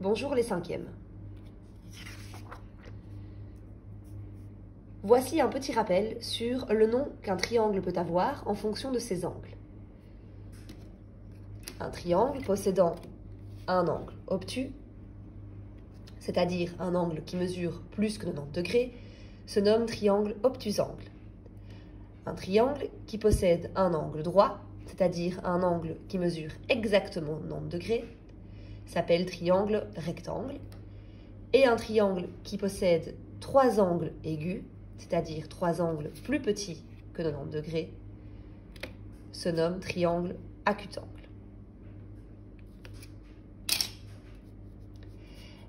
Bonjour les cinquièmes. Voici un petit rappel sur le nom qu'un triangle peut avoir en fonction de ses angles. Un triangle possédant un angle obtus, c'est-à-dire un angle qui mesure plus que 90 degrés, se nomme triangle obtusangle. Un triangle qui possède un angle droit, c'est-à-dire un angle qui mesure exactement 90 degrés, s'appelle triangle rectangle. Et un triangle qui possède trois angles aigus, c'est-à-dire trois angles plus petits que 90 degrés, se nomme triangle acutangle.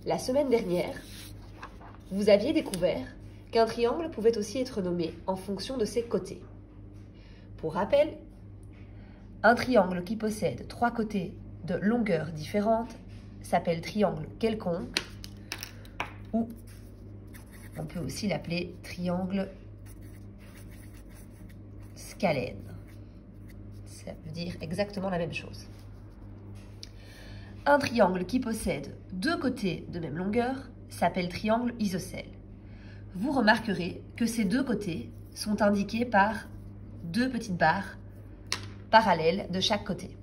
La semaine dernière, vous aviez découvert qu'un triangle pouvait aussi être nommé en fonction de ses côtés. Pour rappel, un triangle qui possède trois côtés de longueur différente s'appelle triangle quelconque, ou on peut aussi l'appeler triangle scalène. Ça veut dire exactement la même chose. Un triangle qui possède deux côtés de même longueur s'appelle triangle isocèle. Vous remarquerez que ces deux côtés sont indiqués par deux petites barres parallèles de chaque côté.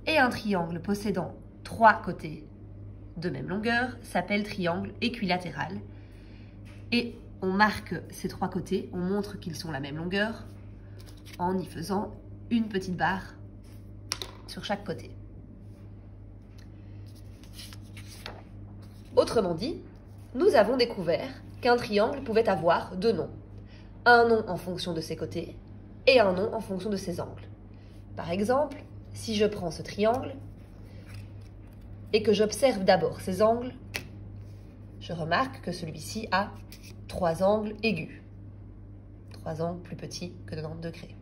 Et un triangle possédant trois côtés de même longueur s'appelle triangle équilatéral. Et on marque ces trois côtés, on montre qu'ils sont la même longueur en y faisant une petite barre sur chaque côté. Autrement dit, nous avons découvert qu'un triangle pouvait avoir deux noms. Un nom en fonction de ses côtés et un nom en fonction de ses angles. Par exemple, si je prends ce triangle et que j'observe d'abord ses angles, je remarque que celui-ci a trois angles aigus. Trois angles plus petits que 90 degrés.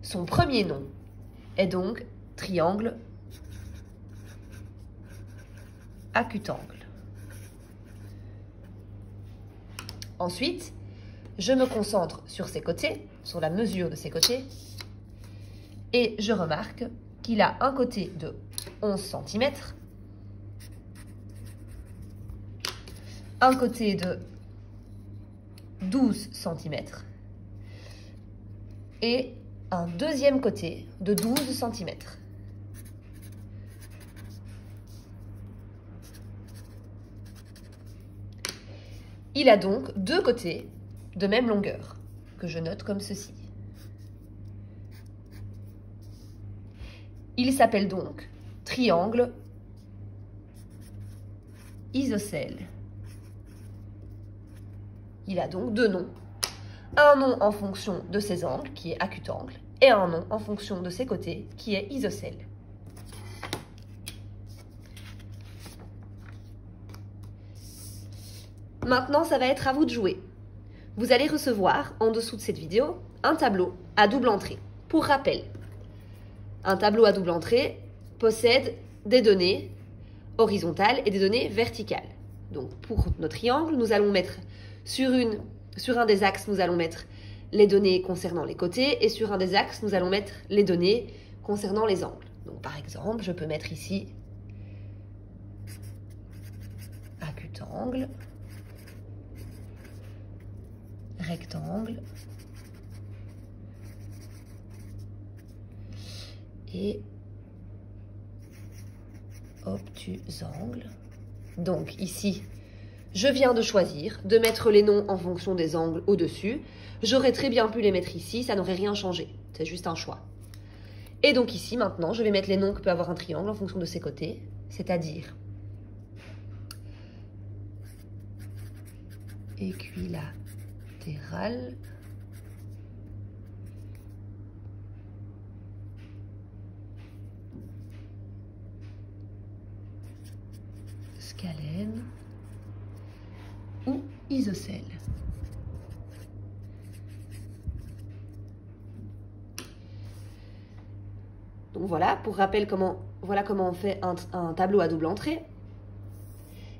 Son premier nom est donc triangle acutangle. Ensuite, je me concentre sur ses côtés, sur la mesure de ses côtés, et je remarque qu'il a un côté de 11 cm, un côté de 12 cm et un deuxième côté de 12 cm. Il a donc deux côtés de même longueur, que je note comme ceci. Il s'appelle donc triangle isocèle. Il a donc deux noms. Un nom en fonction de ses angles, qui est acutangle, et un nom en fonction de ses côtés, qui est isocèle. Maintenant, ça va être à vous de jouer. Vous allez recevoir, en dessous de cette vidéo, un tableau à double entrée. Pour rappel, un tableau à double entrée possède des données horizontales et des données verticales. Donc, pour notre triangle, nous allons mettre sur un des axes, nous allons mettre les données concernant les côtés, et sur un des axes, nous allons mettre les données concernant les angles. Donc, par exemple, je peux mettre ici acutangle, rectangle et obtusangle. Donc ici, je viens de choisir de mettre les noms en fonction des angles au-dessus. J'aurais très bien pu les mettre ici, ça n'aurait rien changé. C'est juste un choix. Et donc ici, maintenant, je vais mettre les noms que peut avoir un triangle en fonction de ses côtés, c'est-à-dire équilatéral, scalène ou isocèle. Donc voilà, pour rappel, voilà comment on fait un tableau à double entrée.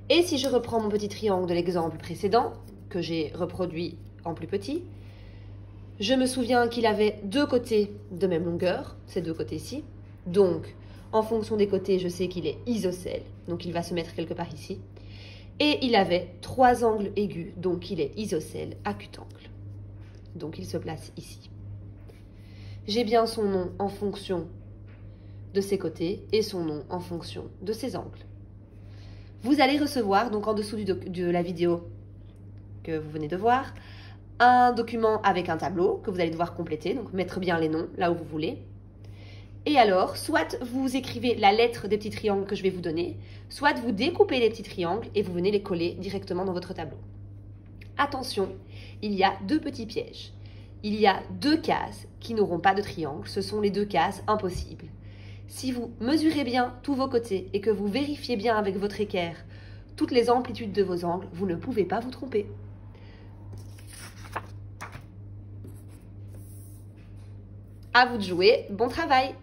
Et si je reprends mon petit triangle de l'exemple précédent, que j'ai reproduit en plus petit, je me souviens qu'il avait deux côtés de même longueur, ces deux côtés-ci. Donc, En fonction des côtés, je sais qu'il est isocèle, donc il va se mettre quelque part ici. Et il avait 3 angles aigus, donc il est isocèle acutangle. Donc il se place ici. J'ai bien son nom en fonction de ses côtés et son nom en fonction de ses angles. Vous allez recevoir, donc en dessous de la vidéo que vous venez de voir, un document avec un tableau que vous allez devoir compléter, donc mettre bien les noms là où vous voulez. Et alors, soit vous écrivez la lettre des petits triangles que je vais vous donner, soit vous découpez les petits triangles et vous venez les coller directement dans votre tableau. Attention, il y a 2 petits pièges. Il y a 2 cases qui n'auront pas de triangle, ce sont les 2 cases impossibles. Si vous mesurez bien tous vos côtés et que vous vérifiez bien avec votre équerre toutes les amplitudes de vos angles, vous ne pouvez pas vous tromper. À vous de jouer, bon travail!